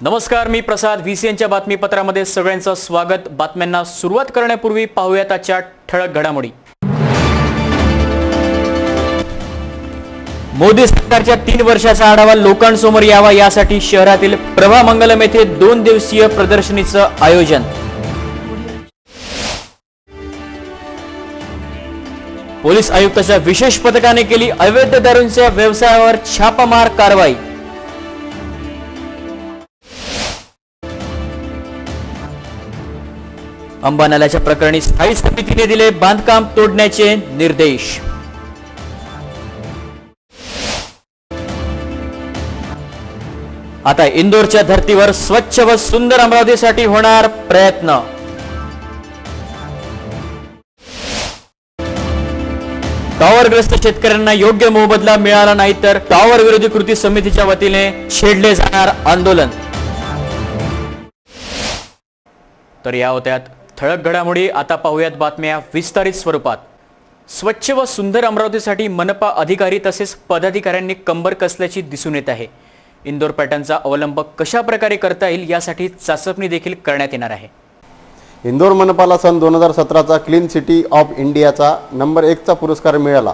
नमस्कार, मी प्रसाद. VCNच्या बातमीपत्रामध्ये सगळ्यांचं स्वागत. बातम्यांना सुरुवात करण्यापूर्वी पाहूयात आजच्या ठळक घडामोडी. मोदी सरकारच्या 3 वर्षाचा आढावा लोकांसमोर यावा यासाठी शहरातील प्रभा मंगलम येथे 2 दिवसीय प्रदर्शनीचं आयोजन. पोलीस आयुक्ताच्या विशेष पथकाने केली अवैध दारूंच्या व्यवसायावर छापामार कारवाई. अंबा नाल्याच्या प्रकरणी स्थायी समितीने दिले बांधकाम तोडण्याचे निर्देश. आता इंदोरच्या धर्तीवर स्वच्छ व सुंदर अमरावतीसाठी होणार प्रयत्न. टॉवरग्रस्त शेतकऱ्यांना योग्य मोबदला मिळाला नाही तर टॉवर विरोधी कृती समितीच्या वतीने छेडले जाणार आंदोलन. तर या होत्यात ठळक घडामोडी. आता पाहूयात बातम्या विस्तारित स्वरूपात. स्वच्छ व सुंदर अमरावतीसाठी मनपा अधिकारी तसेच पदाधिकाऱ्यांनी कंबर कसल्याची दिसून येत आहे. इंदोर पॅटर्नचा अवलंब कशा प्रकारे करता येईल यासाठी चाचपणी देखील करण्यात येणार आहे. इंदोर मनपाला सन 2017चा क्लीन सिटी ऑफ इंडियाचा नंबर 1चा पुरस्कार मिळाला.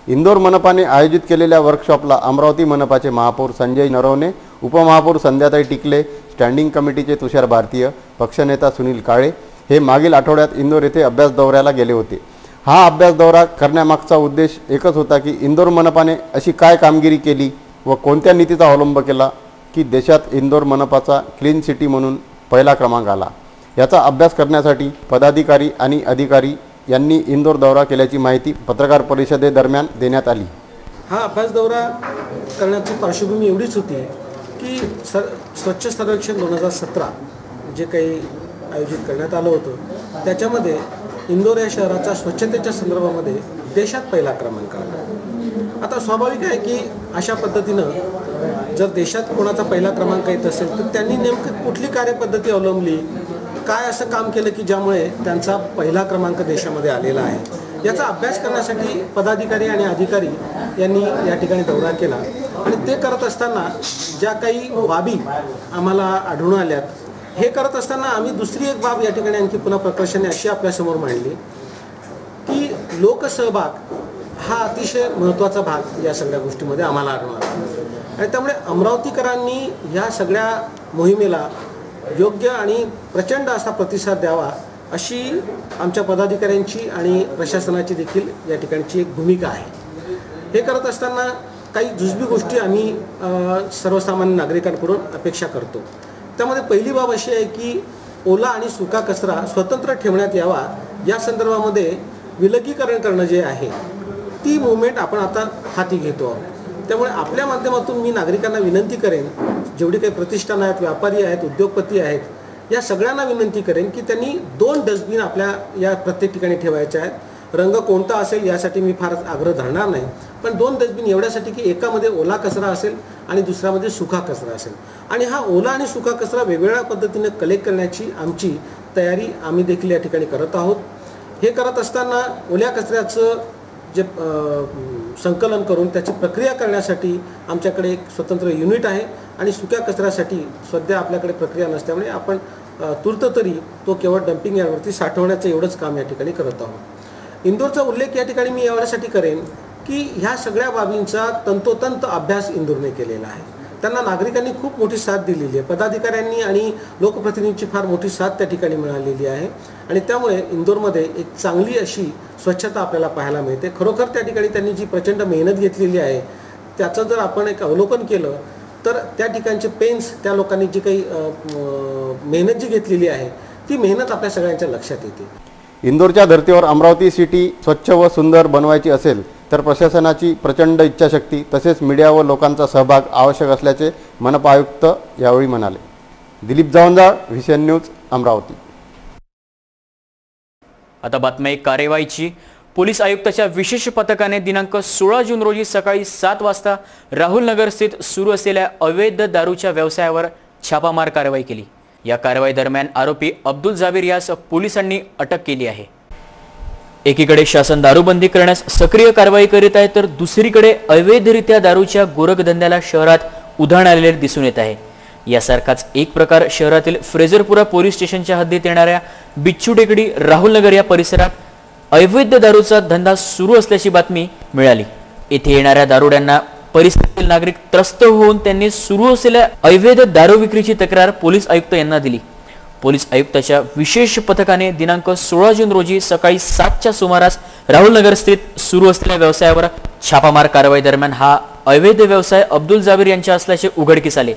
इंदोर मनपाने आयोजित केलेल्या वर्कशॉपला अमरावती मनपाचे महापौर संजय नरवणे, उपमहापौर संध्याताई टिकले, स्टँडिंग कमिटीचे तुषार भारतीय, पक्षनेता सुनील काळे हे मागील आठवड्यात इंदोर येथे अभ्यास दौऱ्याला गेले होते. हा अभ्यास दौरा करण्यामागचा उद्देश एकच होता की इंदोर मनपाने अशी काय कामगिरी केली व कोणत्या नीतीचा अवलंब केला की देशात इंदोर मनपाचा क्लीन सिटी म्हणून पहिला क्रमांक आला. याचा अभ्यास करण्यासाठी पदाधिकारी आणि अधिकारी यांनी इंदोर दौरा केल्याची माहिती पत्रकार परिषदेदरम्यान देण्यात आली. हा अभ्यास दौरा करण्याची पार्श्वभूमी एवढीच होती की स्वच्छ सर्वेक्षण 2017 जे काही आयोजित करण्यात आलं होतं त्याच्यामध्ये इंदोर या शहराचा स्वच्छतेच्या संदर्भामध्ये देशात पहिला क्रमांक आला. आता स्वाभाविक आहे की अशा पद्धतीनं जर देशात कोणाचा पहिला क्रमांक येत असेल तर त्यांनी नेमकं कुठली कार्यपद्धती अवलंबली, काय असं काम केलं की ज्यामुळे त्यांचा पहिला क्रमांक देशामध्ये आलेला आहे. याचा अभ्यास करण्यासाठी पदाधिकारी आणि अधिकारी यांनी या ठिकाणी दौरा केला आणि ते करत असताना ज्या काही बाबी आम्हाला आढळून आल्यात हे करत असताना आम्ही दुसरी एक बाब या ठिकाणी आणखी पुन्हा प्रकर्षाने अशी आपल्यासमोर मांडली की लोकसहभाग हा अतिशय महत्त्वाचा भाग या सगळ्या गोष्टीमध्ये आम्हाला आढळून आला आणि त्यामुळे अमरावतीकरांनी या सगळ्या मोहिमेला योग्य आणि प्रचंड असा प्रतिसाद द्यावा अशी आमच्या पदाधिकाऱ्यांची आणि प्रशासनाची देखील या ठिकाणची एक भूमिका आहे. हे करत असताना काही जुजबी गोष्टी आम्ही सर्वसामान्य नागरिकांकडून अपेक्षा करतो. त्यामध्ये पहिली बाब अशी आहे की ओला आणि सुका कचरा स्वतंत्र ठेवण्यात यावा या संदर्भामध्ये विलगीकरण करणं जे आहे ती मुवमेंट आपण आता हाती घेतो आहोत. त्यामुळे आपल्या माध्यमातून मी नागरिकांना विनंती करेन, जेवढी काही प्रतिष्ठान आहेत, व्यापारी आहेत, उद्योगपती आहेत, या सगळ्यांना विनंती करेन की त्यांनी 2 डस्टबिन आपल्या या प्रत्येक ठिकाणी ठेवायचे आहेत. रंग कोणता असेल यासाठी मी फार आग्रह धरणार नाही, पण 2 डस्टबिन एवढ्यासाठी की एकामध्ये ओला कचरा असेल आणि दुसऱ्यामध्ये सुका कचरा असेल आणि हा ओला आणि सुका कचरा वेगवेगळ्या पद्धतीने कलेक्ट करण्याची आमची तयारी आम्ही देखील या ठिकाणी करत आहोत. हे करत असताना ओल्या कचऱ्याचं जे संकलन करून त्याची प्रक्रिया करण्यासाठी आमच्याकडे एक स्वतंत्र युनिट आहे आणि सुक्या कचऱ्यासाठी सध्या आपल्याकडे प्रक्रिया नसल्यामुळे आपण तूर्त तरी तो केवळ डम्पिंग यार्डवरती साठवण्याचं एवढंच काम या ठिकाणी करत आहोत. इंदोरचा उल्लेख या ठिकाणी मी यासाठी करेन की ह्या सगळ्या बाबींचा तंतोतंत अभ्यास इंदोरने केलेला आहे. त्यांना नागरिकांनी खूप मोठी साथ दिलेली आहे, पदाधिकाऱ्यांनी आणि लोकप्रतिनिधींची फार मोठी साथ त्या ठिकाणी मिळालेली आहे आणि त्यामुळे इंदोरमध्ये एक चांगली अशी स्वच्छता आपल्याला पाहायला मिळते. खरोखर त्या ठिकाणी त्यांनी जी प्रचंड मेहनत घेतलेली आहे त्याचं जर आपण एक अवलोकन केलं तर त्या ठिकाणचे पेन्स, त्या लोकांनी जी काही मेहनत जी घेतलेली आहे ती मेहनत आपल्या सगळ्यांच्या लक्षात येते. इंदोरच्या धर्तीवर अमरावती सिटी स्वच्छ व सुंदर बनवायची असेल तर प्रशासनाची प्रचंड इच्छाशक्ती तसेच मीडिया व लोकांचा सहभाग आवश्यक असल्याचे मनपा आयुक्त यावेळी म्हणाले. Dilip Jawanjal, VCN news, Amravati. आता बातमी कार्यवाहीची. पोलीस आयुक्ताच्या विशेष पथकाने दिनांक 16 जून रोजी सकाळी 7 वाजता राहुल नगर स्थित सुरू असलेल्या अवैध दारूच्या व्यवसायावर छापामार कारवाई केली. या कारवाई दरम्यान आरोपी अब्दुल जाबीर यास पोलिसांनी अटक केली आहे. एकीकडे शासन दारूबंदी करण्यास सक्रिय कारवाई करीत आहे तर दुसरीकडे अवैधरित्या दारूच्या गोरखधंद्याला शहरात उधाण आलेले दिसून येत आहे. यासारखाच एक प्रकार शहरातील फ्रेझरपुरा पोलीस स्टेशनच्या हद्दीत येणाऱ्या बिच्छू टेकडी राहुलनगर या परिसरात अवैध दारूचा धंदा सुरू असल्याची बातमी मिळाली। येथे येणाऱ्या दारुड्यांना परिसरातील नागरिक त्रस्त होऊन त्यांनी सुरू असलेल्या अवैध दारू विक्रीची तक्रार पोलीस आयुक्त यांना दिली। पोलीस आयुक्ताच्या विशेष पथकाने दिनांक 16 जून रोजी सकाळी 7च्या सुमारास राहुलनगर स्थित सुरू असलेल्या व्यवसायावर छापामार कारवाई दरम्यान हा अवैध व्यवसाय अब्दुल जाबीर यांचा असल्याचे उघडकीस आले।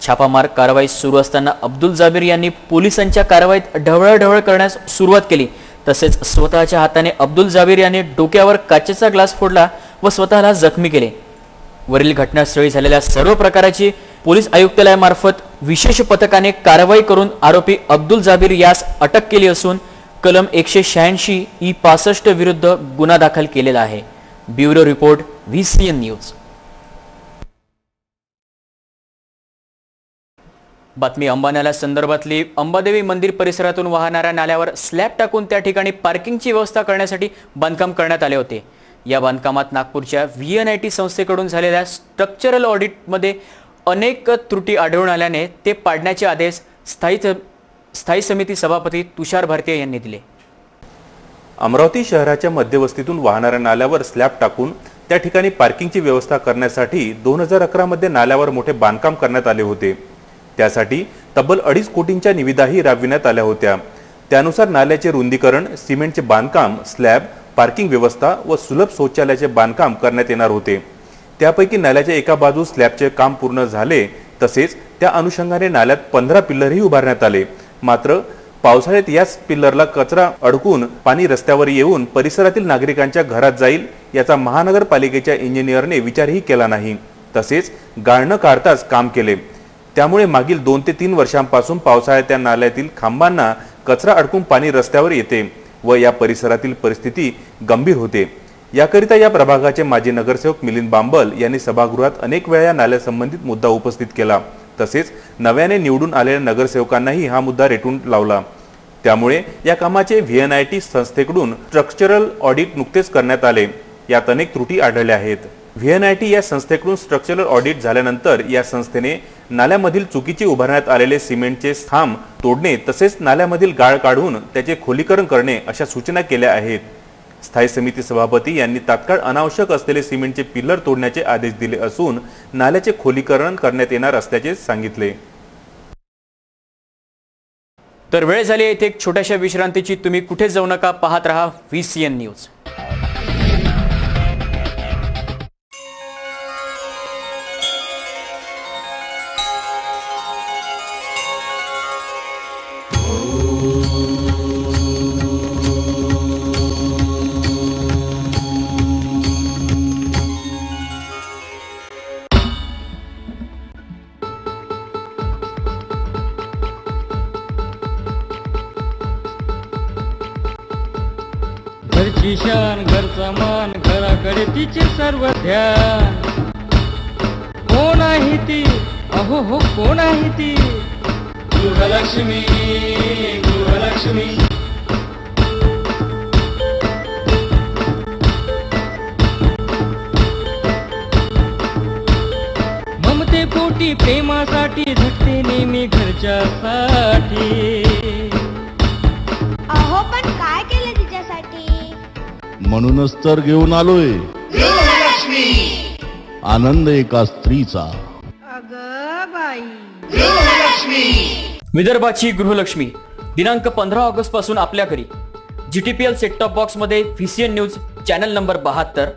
छापामार कारवाई सुरू असताना अब्दुल जाबीर यांनी पोलिसांच्या कारवाईत ढवळाढवळ करण्यास सुरुवात केली। तसेच स्वतःच्या हाताने अब्दुल जाबीर यांनी डोक्यावर काचेचा ग्लास फोडला व स्वतःला जखमी केले। वरील घटनास्थळी झालेल्या सर्व प्रकाराची पोलीस आयुक्तालयामार्फत विशेष पथकाने कारवाई करून आरोपी अब्दुल जाबीर यास अटक केली असून कलम 186(E65) विरुद्ध गुन्हा दाखल केलेला आहे। Bureau report VCN news. बातमी अंबानाला संदर्भातली अंबादेवी मंदिर परिसरातून वाहणाऱ्या नाल्यावर स्लॅब टाकून त्या ठिकाणी पार्किंगची व्यवस्था करण्यासाठी बांधकाम करण्यात आले होते। या बांधकामात नागपूरच्या VNIT संस्थेकडून झालेल्या स्ट्रक्चरल ऑडिटमध्ये अनेक त्रुटी आढळून आल्याने ते पाडण्याचे आदेश स्थायी समिती सभापती तुषार भारतीय यांनी दिले। अमरावती शहराच्या मध्यवस्तीतून वाहणाऱ्या नाल्यावर स्लॅब टाकून त्या ठिकाणी पार्किंगची व्यवस्था करण्यासाठी 2011 मध्ये नाल्यावर मोठे बांधकाम करण्यात आले होते। त्यासाठी तब्बल 2.5 कोटींच्या निविदाही राबविण्यात आल्या होत्या। त्यानुसार नाल्याचे रुंदीकरण, सिमेंटचे बांधकाम, स्लॅब, पार्किंग व्यवस्था व सुलभ शौचालयाचे बांधकाम करण्यात येणार होते। त्यापैकी नाल्याच्या एका बाजूस स्लॅबचे काम पूर्ण झाले, तसेच त्या अनुषंगाने नाल्यात 15 पिल्लरही उभारण्यात आले। मात्र पावसाळ्यात याच पिल्लरला कचरा अडकून पाणी रस्त्यावर येऊन परिसरातील नागरिकांच्या घरात जाईल याचा महानगरपालिकेच्या इंजिनियरने विचारही केला नाही। तसेच गाळ न काढताच काम केले। त्यामुळे मागील 2 ते 3 वर्षांपासून पावसाळ्यात त्या नाल्यातील खांबांना कचरा अडकून पाणी रस्त्यावर येते व या परिसरातील परिस्थिती गंभीर होते। याकरिता या प्रभागाचे माजी नगरसेवक मिलिंद बांबल यांनी सभागृहात अनेक वेळा या नाल्यासंबंधित मुद्दा उपस्थित केला। तसेच नव्याने निवडून आलेल्या नगरसेवकांनाही हा मुद्दा रेटून लावला। त्यामुळे या कामाचे VNIT संस्थेकडून स्ट्रक्चरल ऑडिट नुकतेच करण्यात आले। यात अनेक त्रुटी आढळल्या आहेत। VNIT या संस्थेकडून स्ट्रक्चरल ऑडिट झाल्यानंतर या संस्थेने नाल्यामधील चुकीचे उभारण्यात आलेले सिमेंटचे खांब तोडणे तसेच नाल्यामधील गाळ काढून त्याचे खोलीकरण करणे अशा सूचना केल्या आहेत। स्थायी समिती सभापती यांनी तात्काळ अनावश्यक असलेले सिमेंटचे पिल्लर तोडण्याचे आदेश दिले असून नाल्याचे खोलीकरण करण्यात येणार असल्याचे सांगितले। तर वेळ झाली आहे एक छोट्याशा विश्रांतीची। तुम्ही कुठे जाऊ नका, पाहत रहा VCN न्यूज। घरची शान, घरचा मान, घराकडे तिचे सर्व ध्यान। कोण आहे ती? अहो हो, कोण आहे ती? गृहलक्ष्मी, गृहलक्ष्मी। ममते पोटी प्रेमासाठी झटते नेहमी घरच्यासाठी। अहो पण काय केलं तिच्यासाठी? म्हणूनच तर घेऊन आलोय गृहलक्ष्मी। आनंद एका स्त्रीचा। अगं बाई, गृहलक्ष्मी। विदर्भाची गृहलक्ष्मी दिनांक 15 ऑगस्ट पासून आपल्या घरी। GTPL सेट टॉप बॉक्स मध्ये VCN news channel number 72,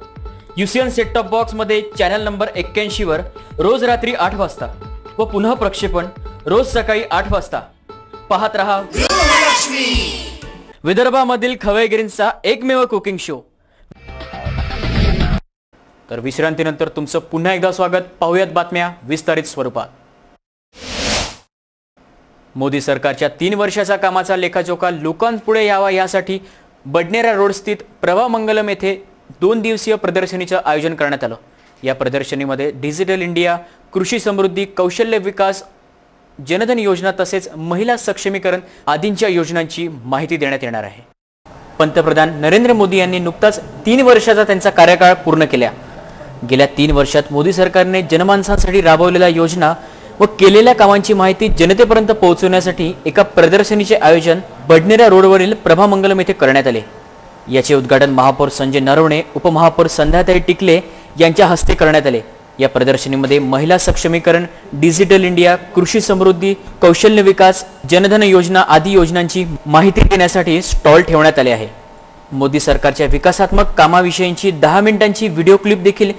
UCN set top box मध्ये चॅनल नंबर 81 वर रोज रात्री 8 वाजता व पुन्हा प्रक्षेपण रोज सकाळी 8 वाजता। पाहत रहा गृहलक्ष्मी। विदर्भामधील खवयगिरींचा एकमेव कुकिंग शो। तर विश्रांतीनंतर तुमचं पुन्हा एकदा स्वागत। पाहूयात बातम्या विस्तारित स्वरूपात। मोदी सरकारच्या 3 वर्षाच्या कामाचा लेखाजोखा लोकांपुढे यावा यासाठी बडनेरा रोड स्थित प्रभा मंगलम येथे 2 दिवसीय प्रदर्शनीचे आयोजन करण्यात आलं। या प्रदर्शनीमध्ये डिजिटल इंडिया, कृषी समृद्धी, कौशल्य विकास, जनधन योजना तसेच महिला सक्षमीकरण आदींच्या योजनांची माहिती देण्यात येणार आहे। पंतप्रधान नरेंद्र मोदी यांनी नुकताच 3 वर्षाचा त्यांचा कार्यकाळ पूर्ण केला। गेल्या 3 वर्षात मोदी सरकारने जनमानसांसाठी राबवलेल्या योजना व केलेल्या कामांची माहिती जनतेपर्यंत पोहोचवण्यासाठी एका प्रदर्शनीचे आयोजन बडनेरा रोडवरील प्रभामंगलम येथे करण्यात आले। याचे उद्घाटन महापौर संजय नरवणे, उपमहापौर संध्याताई टिकले यांच्या हस्ते करण्यात आले। या प्रदर्शनीमध्ये महिला सक्षमीकरण, डिजिटल इंडिया, कृषी समृद्धी, कौशल्य विकास, जनधन योजना आदी योजनांची माहिती देण्यासाठी स्टॉल ठेवण्यात आले आहे। मोदी सरकारच्या विकासात्मक कामाविषयीची 10 मिनिटांची व्हिडिओ क्लिप देखील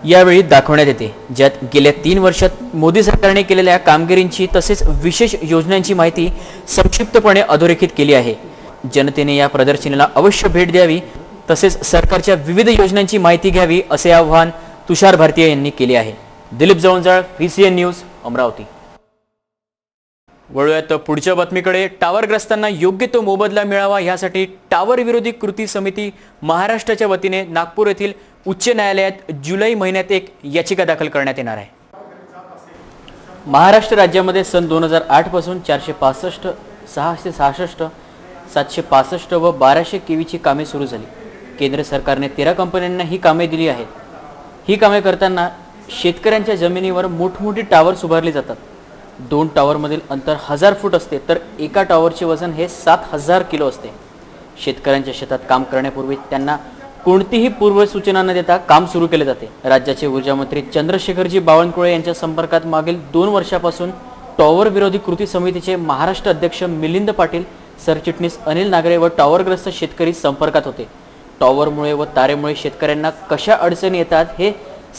यावेळी दाखवण्यात येते, ज्यात गेल्या 3 वर्षात मोदी सरकारने केलेल्या कामगिरींची तसेच विशेष योजनांची माहिती संक्षिप्तपणे अधोरेखित केली आहे। जनतेने या प्रदर्शनीला अवश्य भेट द्यावी तसेच सरकारच्या विविध योजनांची माहिती घ्यावी असे आवाहन तुषार भारतीय यांनी केले आहे। Dilip Jawanjal, VCN news, Amravati. वळूयात पुढच्या बातमीकडे। टावरग्रस्तांना योग्य तो मोबदला मिळावा यासाठी टावर विरोधी कृती समिती महाराष्ट्राच्या वतीने नागपूर येथील उच्च न्यायालयात जुलै महिन्यात एक याचिका दाखल करण्यात येणार आहे। महाराष्ट्र राज्यामध्ये सन 2008 पासून 465, 666, 765 व 1200 केवीची कामे सुरू झाली। केंद्र सरकारने 13 कंपन्यांना ही कामे दिली आहेत। ही कामे करताना शेतकऱ्यांच्या जमिनीवर मोठमोठी टावर्स उभारली जातात। 2 टावरमधील अंतर 1000 फूट असते तर एका टावरचे वजन हे 7000 किलो असते। शेतकऱ्यांच्या शेतात काम करण्यापूर्वी त्यांना कोणतीही पूर्वसूचना न देता काम सुरू केले जाते। राज्याचे ऊर्जा मंत्री चंद्रशेखरजी बावनकुळे यांच्या संपर्कात मागील 2 वर्षापासून टॉवर विरोधी कृती समितीचे महाराष्ट्र अध्यक्ष मिलिंद पाटील, सरचिटणीस अनिल नागरे व टॉवरग्रस्त शेतकरी संपर्कात होते। टॉवरमुळे व तारेमुळे शेतकऱ्यांना कशा अडचणी येतात हे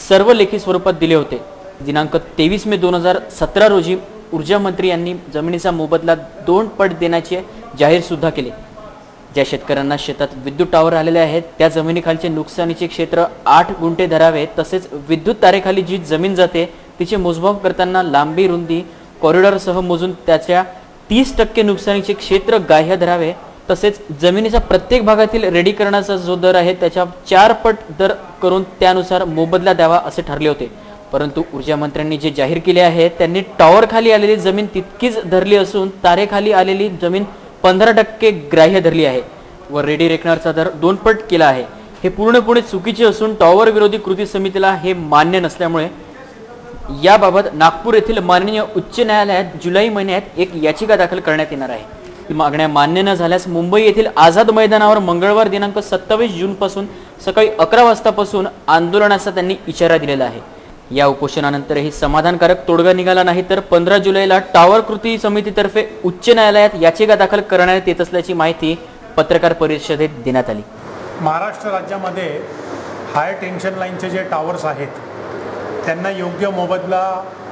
सर्व लेखी स्वरूपात दिले होते। दिनांक 23 मे 2017 रोजी ऊर्जा मंत्री यांनी जमिनीचा मोबदला 2 पट देण्याचे जाहीर सुद्धा केले। ज्या शेतकऱ्यांना शेतात विद्युत टावर आलेले आहेत त्या जमिनीखालचे नुकसानीचे क्षेत्र 8 गुंठे धरावे तसेच विद्युत तारेखाली जी जमीन जाते तिचे मोजमाप करताना लांबी, रुंदी, कॉरिडॉरसह मोजून त्याच्या 30% नुकसानीचे क्षेत्र ग्राह्य धरावे तसेच जमिनीच्या प्रत्येक भागातील रेडीकरणाचा जो दर आहे त्याच्या 4 पट दर करून त्यानुसार मोबदला द्यावा असे ठरले होते। परंतु ऊर्जा मंत्र्यांनी जे जाहीर केले आहे त्यांनी टॉवर खाली आलेली जमीन तितकीच धरली असून तारेखाली आलेली जमीन 15% ग्राह्य धरली आहे व रेडी रेकनरचा दर 2 पट केला आहे। हे पूर्णपणे चुकीचे असून टॉवर विरोधी कृती समितीला हे मान्य नसल्यामुळे याबाबत नागपूर येथील माननीय उच्च न्यायालयात जुलै महिन्यात एक याचिका दाखल करण्यात येणार आहे। ही मागण्या मान्य न झाल्यास मुंबई येथील आझाद मैदानावर मंगळवार दिनांक 27 जून पासून सकाळी 11 वाजतापासून आंदोलनाचा त्यांनी इशारा दिलेला आहे। या उपोषणानंतरही समाधानकारक तोडगा निघाला नाही तर 15 जुलैला टॉवर कृती समितीतर्फे उच्च न्यायालयात याचिका दाखल करण्यात येत असल्याची माहिती पत्रकार परिषदेत देण्यात आली। महाराष्ट्र राज्यामध्ये हाय टेन्शन लाईनचे जे टावर्स आहेत त्यांना योग्य मोबदला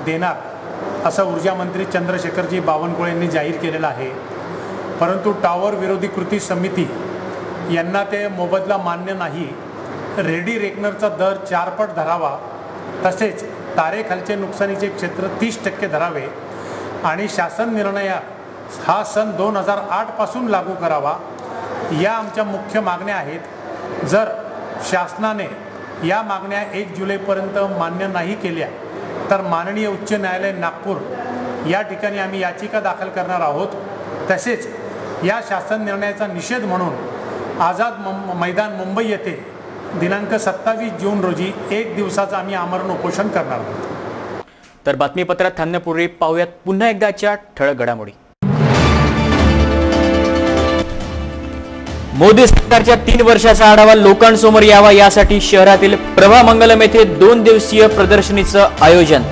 देणार असं ऊर्जा मंत्री चंद्रशेखरजी बावनकुळे यांनी जाहीर केलेलं आहे। परंतु टॉवर विरोधी कृती समिती यांना ते मोबदला मान्य नाही। रेडी रेकनरचा दर 4 पट धरावा तसेच तारेखालचे नुकसानीचे क्षेत्र 30% धरावे आणि शासन निर्णयात हा सन 2008 पासून लागू करावा या आमच्या मुख्य मागण्या आहेत। जर शासनाने या मागण्या 1 जुलैपर्यंत मान्य नाही केल्या तर माननीय उच्च न्यायालय नागपूर या ठिकाणी आम्ही याचिका दाखल करणार आहोत। तसेच या शासन निर्णयाचा निषेध म्हणून आझाद मैदान मुंबई येथे दिनांक 27 जून रोजी 1 दिवसाचं आम्ही आमरण उपोषण करणार आहोत। तर बातमीपत्रात थांबण्यापूर्वी पाहूयात पुन्हा एकदाच्या ठळक घडामोडी। मोदी सरकारच्या 3 वर्षाचा आढावा लोकांसमोर यावा यासाठी शहरातील प्रभामंगलम येथे 2 दिवसीय प्रदर्शनीचं आयोजन।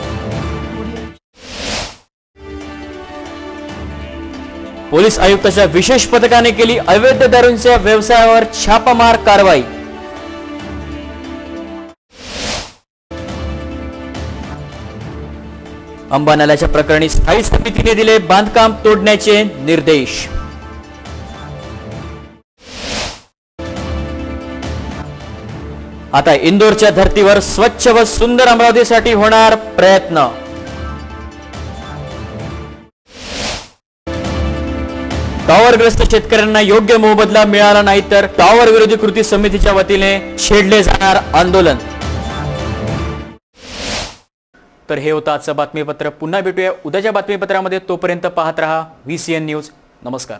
पोलीस आयुक्ताच्या विशेष पथकाने केली अवैध दारूंच्या व्यवसायावर छापामार कारवाई। अंबा नाल्याच्या प्रकरणी स्थायी समितीने दिले बांधकाम तोडण्याचे निर्देश। आता इंदोरच्या धर्तीवर स्वच्छ व सुंदर अमरावतीसाठी होणार प्रयत्न। टॉवरग्रस्त शेतकऱ्यांना योग्य मोबदला मिळाला नाही तर टॉवर विरोधी कृती समितीच्या वतीने छेडले जाणार आंदोलन। तर हे होतं आजचं बातमीपत्र। पुन्हा भेटूया उद्याच्या बातमीपत्रामध्ये। तोपर्यंत पाहत रहा VCN न्यूज। नमस्कार।